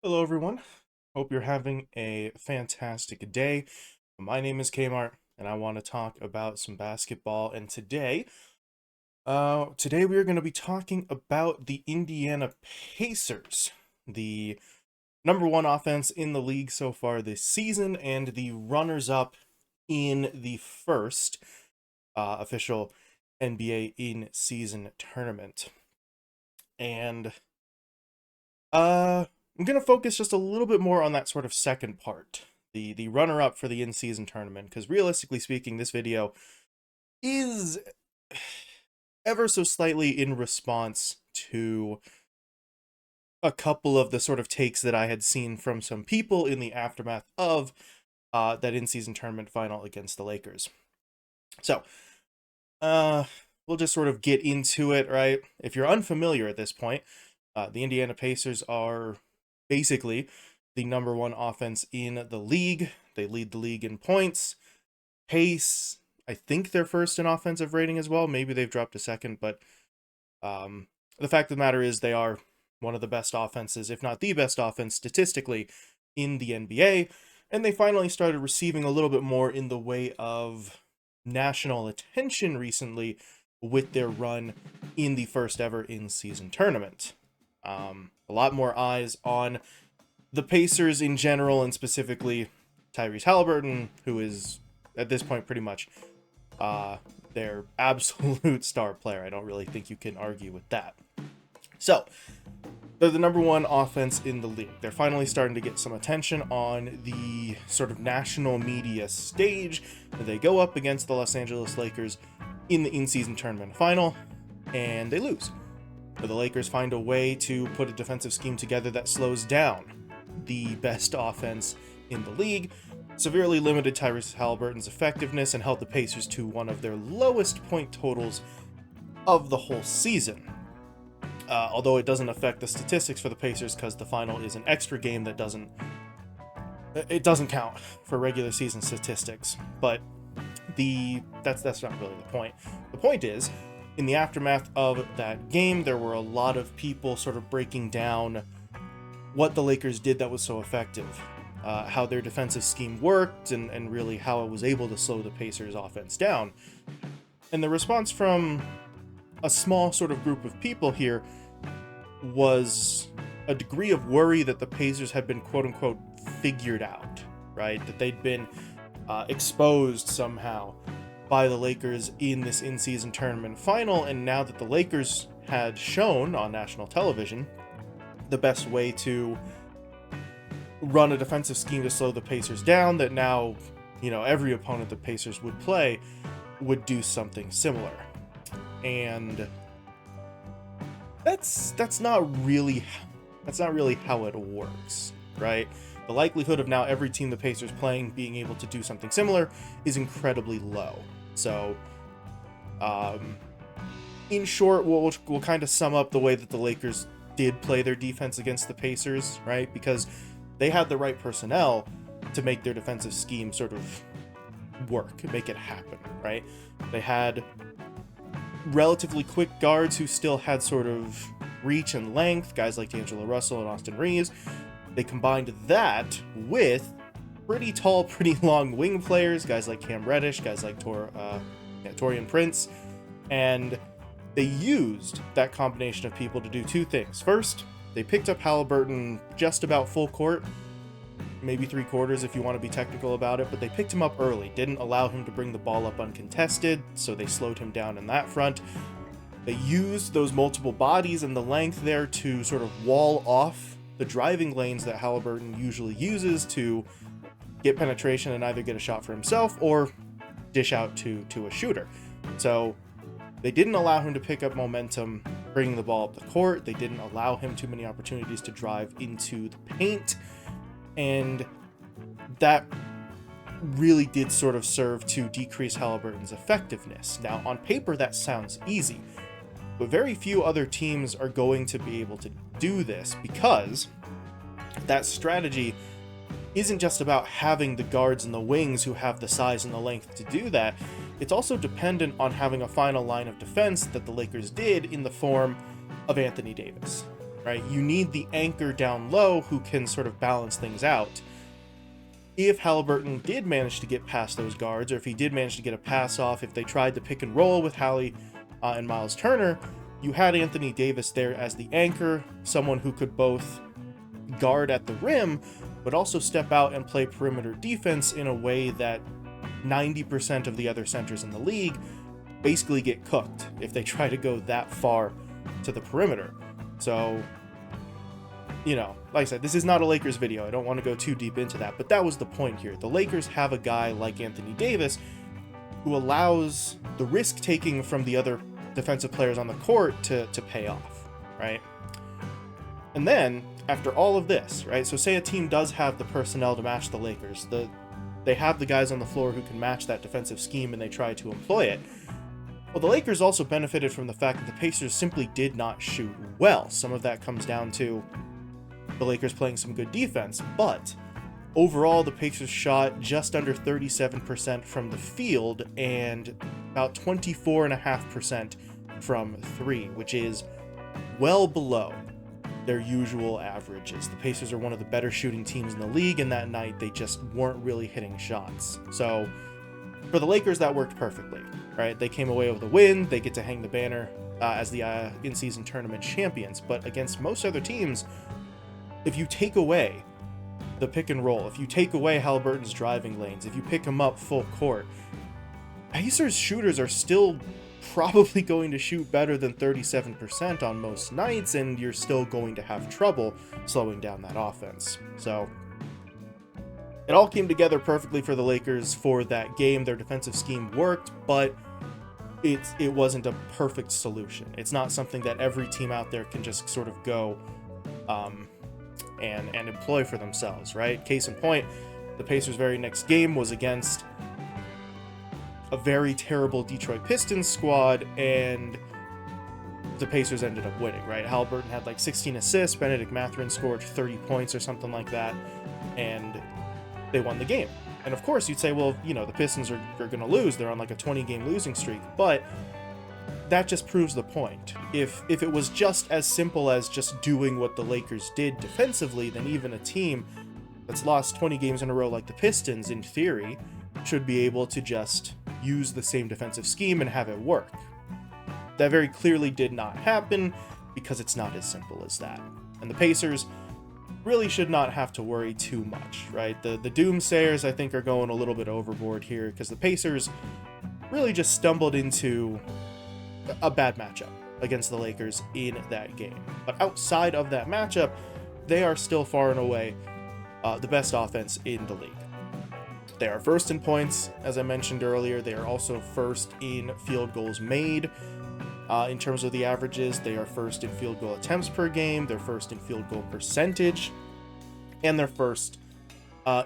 Hello, everyone. Hope you're having a fantastic day. My name is Kmart, and I want to talk about some basketball. And today we are going to be talking about the Indiana Pacers, the number one offense in the league so far this season, and the runners-up in the first official NBA in-season tournament. And I'm going to focus just a little bit more on that sort of second part, the runner-up for the in-season tournament, because realistically speaking, this video is ever so slightly in response to a couple of the sort of takes that I had seen from some people in the aftermath of that in-season tournament final against the Lakers. So, we'll just sort of get into it, right? If you're unfamiliar at this point, the Indiana Pacers are basically the number one offense in the league. They lead the league in points, pace. I think they're first in offensive rating as well. Maybe they've dropped a second, but the fact of the matter is they are one of the best offenses, if not the best offense statistically in the NBA. And they finally started receiving a little bit more in the way of national attention recently with their run in the first ever in-season tournament. A lot more eyes on the Pacers in general, and specifically Tyrese Halliburton, who is at this point pretty much their absolute star player. I don't really think you can argue with that. So, they're the number one offense in the league. They're finally starting to get some attention on the sort of national media stage. They go up against the Los Angeles Lakers in the in-season tournament final, and they lose. But the Lakers find a way to put a defensive scheme together that slows down the best offense in the league, severely limited Tyrese Halliburton's effectiveness, and held the Pacers to one of their lowest point totals of the whole season. Although it doesn't affect the statistics for the Pacers because the final is an extra game that doesn't count for regular season statistics. But that's not really the point. The point is, in the aftermath of that game, there were a lot of people sort of breaking down what the Lakers did that was so effective, how their defensive scheme worked, and really how it was able to slow the Pacers' offense down. And the response from a small sort of group of people here was a degree of worry that the Pacers had been quote-unquote figured out, right? That they'd been exposed somehow by the Lakers in this in-season tournament final, and now that the Lakers had shown on national television the best way to run a defensive scheme to slow the Pacers down, that now, every opponent the Pacers would play would do something similar. And that's not really how it works, right? The likelihood of now every team the Pacers playing being able to do something similar is incredibly low. So, in short, we'll kind of sum up the way that the Lakers did play their defense against the Pacers, right? Because they had the right personnel to make their defensive scheme sort of work, make it happen, right? They had relatively quick guards who still had sort of reach and length, guys like D'Angelo Russell and Austin Reeves. They combined that with pretty tall, pretty long wing players, guys like Cam Reddish, guys like Taurean Prince, and they used that combination of people to do two things. First, they picked up Halliburton just about full court, maybe three quarters if you want to be technical about it, but they picked him up early, didn't allow him to bring the ball up uncontested, so they slowed him down in that front. They used those multiple bodies and the length there to sort of wall off the driving lanes that Halliburton usually uses to get penetration and either get a shot for himself or dish out to a shooter. So they didn't allow him to pick up momentum bringing the ball up the court. They didn't allow him too many opportunities to drive into the paint. And that really did sort of serve to decrease Halliburton's effectiveness. Now, on paper, that sounds easy, but very few other teams are going to be able to do this because that strategy isn't just about having the guards and the wings who have the size and the length to do that. It's also dependent on having a final line of defense that the Lakers did in the form of Anthony Davis, right? You need the anchor down low who can sort of balance things out. If Haliburton did manage to get past those guards, or if he did manage to get a pass off, if they tried to pick and roll with Hallie and Miles Turner, you had Anthony Davis there as the anchor, someone who could both guard at the rim, but also step out and play perimeter defense in a way that 90% of the other centers in the league basically get cooked if they try to go that far to the perimeter. So, you know, like I said, this is not a Lakers video. I don't want to go too deep into that, but that was the point here. The Lakers have a guy like Anthony Davis who allows the risk taking from the other defensive players on the court to pay off, right? And then after all of this, right? So say a team does have the personnel to match the Lakers. They have the guys on the floor who can match that defensive scheme and they try to employ it. Well, the Lakers also benefited from the fact that the Pacers simply did not shoot well. Some of that comes down to the Lakers playing some good defense, but overall the Pacers shot just under 37% from the field and about 24.5% from three, which is well below their usual averages. The Pacers are one of the better shooting teams in the league, and that night they just weren't really hitting shots. So for the Lakers, that worked perfectly, right? They came away with a win. They get to hang the banner as the in-season tournament champions. But against most other teams, if you take away the pick and roll, if you take away Haliburton's driving lanes, if you pick him up full court, Pacers shooters are still probably going to shoot better than 37% on most nights, and you're still going to have trouble slowing down that offense. So it all came together perfectly for the Lakers for that game. Their defensive scheme worked, but it wasn't a perfect solution. It's not something that every team out there can just sort of go and employ for themselves, right? Case in point, the Pacers' very next game was against a very terrible Detroit Pistons squad, and the Pacers ended up winning, right? Haliburton had like 16 assists, Benedict Mathurin scored 30 points or something like that, and they won the game. And of course you'd say, well, you know, the Pistons are going to lose. They're on like a 20-game losing streak, but that just proves the point. If it was just as simple as just doing what the Lakers did defensively, then even a team that's lost 20 games in a row like the Pistons, in theory, should be able to just use the same defensive scheme and have it work. That very clearly did not happen because it's not as simple as that. And the Pacers really should not have to worry too much, right? The doomsayers, I think, are going a little bit overboard here because the Pacers really just stumbled into a bad matchup against the Lakers in that game. But outside of that matchup, they are still far and away the best offense in the league. They are first in points, as I mentioned earlier. They are also first in field goals made. In terms of the averages, they are first in field goal attempts per game. They're first in field goal percentage. And they're first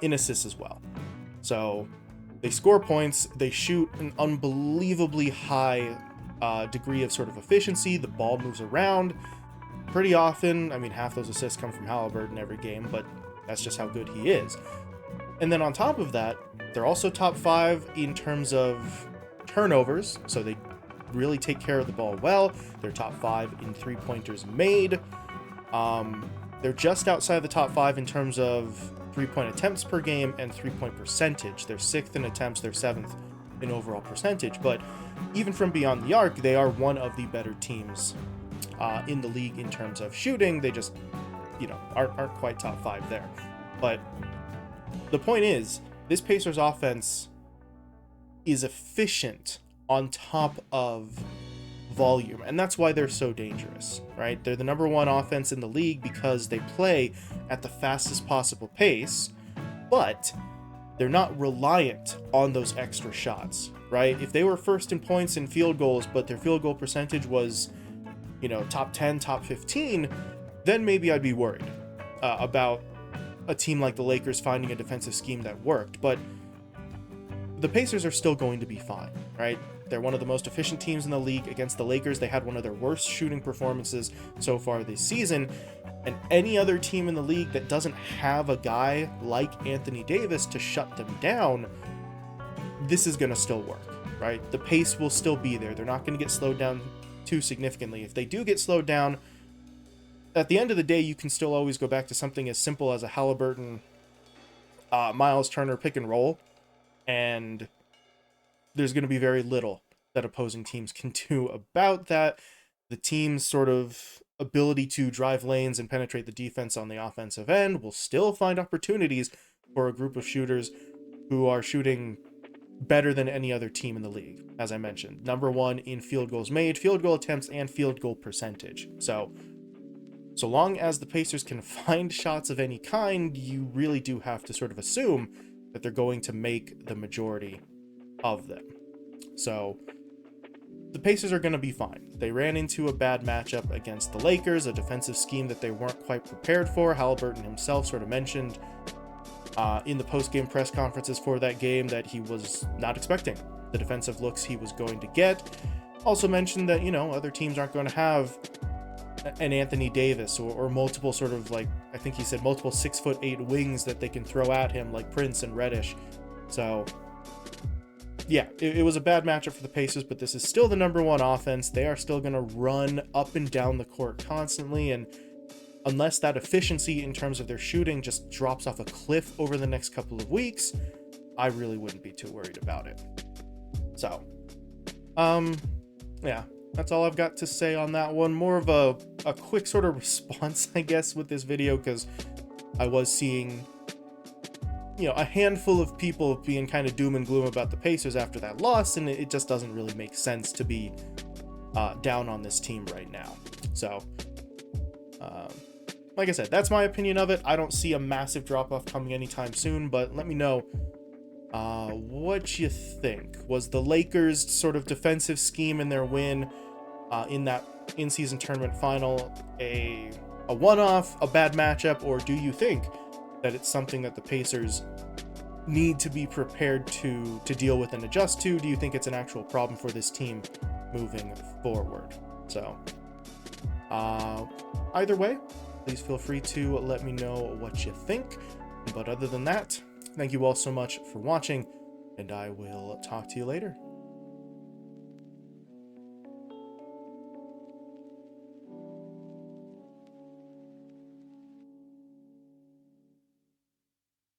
in assists as well. So they score points. They shoot an unbelievably high degree of sort of efficiency. The ball moves around pretty often. I mean, half those assists come from Haliburton every game, but that's just how good he is. And then on top of that, they're also top 5 in terms of turnovers, so they really take care of the ball well. They're top 5 in three-pointers made. They're just outside the top 5 in terms of three-point attempts per game and three-point percentage. They're 6th in attempts, they're 7th in overall percentage, but even from beyond the arc, they are one of the better teams in the league in terms of shooting. They just, you know, aren't quite top 5 there. But the point is, this Pacers offense is efficient on top of volume, and that's why they're so dangerous, right? They're the number 1 offense in the league because they play at the fastest possible pace, but they're not reliant on those extra shots, right? If they were first in points and field goals, but their field goal percentage was, you know, top 10, top 15, then maybe I'd be worried about a team like the Lakers finding a defensive scheme that worked. But the Pacers are still going to be fine, right? They're one of the most efficient teams in the league. Against the Lakers, they had one of their worst shooting performances so far this season. And any other team in the league that doesn't have a guy like Anthony Davis to shut them down, this is going to still work, right? The pace will still be there. They're not going to get slowed down too significantly. If they do get slowed down, at the end of the day, you can still always go back to something as simple as a Halliburton, Miles Turner pick and roll, and there's going to be very little that opposing teams can do about that. The team's sort of ability to drive lanes and penetrate the defense on the offensive end will still find opportunities for a group of shooters who are shooting better than any other team in the league. As I mentioned, number one in field goals made, field goal attempts, and field goal percentage. So long as the Pacers can find shots of any kind, you really do have to sort of assume that they're going to make the majority of them. So the Pacers are going to be fine. They ran into a bad matchup against the Lakers, a defensive scheme that they weren't quite prepared for. Halliburton himself sort of mentioned in the post-game press conferences for that game that he was not expecting the defensive looks he was going to get. Also mentioned that, other teams aren't going to have an Anthony Davis or multiple sort of, like, I think he said multiple 6'8" wings that they can throw at him, like Prince and Reddish. So yeah, it was a bad matchup for the Pacers, but this is still the number one offense. They are still going to run up and down the court constantly, and unless that efficiency in terms of their shooting just drops off a cliff over the next couple of weeks, I really wouldn't be too worried about it. So, yeah, that's all I've got to say on that one. More of a quick sort of response, I guess, with this video, because I was seeing, a handful of people being kind of doom and gloom about the Pacers after that loss, and it just doesn't really make sense to be down on this team right now. So, like I said, that's my opinion of it. I don't see a massive drop-off coming anytime soon, but let me know what you think. Was the Lakers' sort of defensive scheme in their win in that in-season tournament final a one-off, a bad matchup, or do you think that it's something that the Pacers need to be prepared to deal with and adjust to? Do you think it's an actual problem for this team moving forward? So, either way, please feel free to let me know what you think. But other than that, thank you all so much for watching, and I will talk to you later.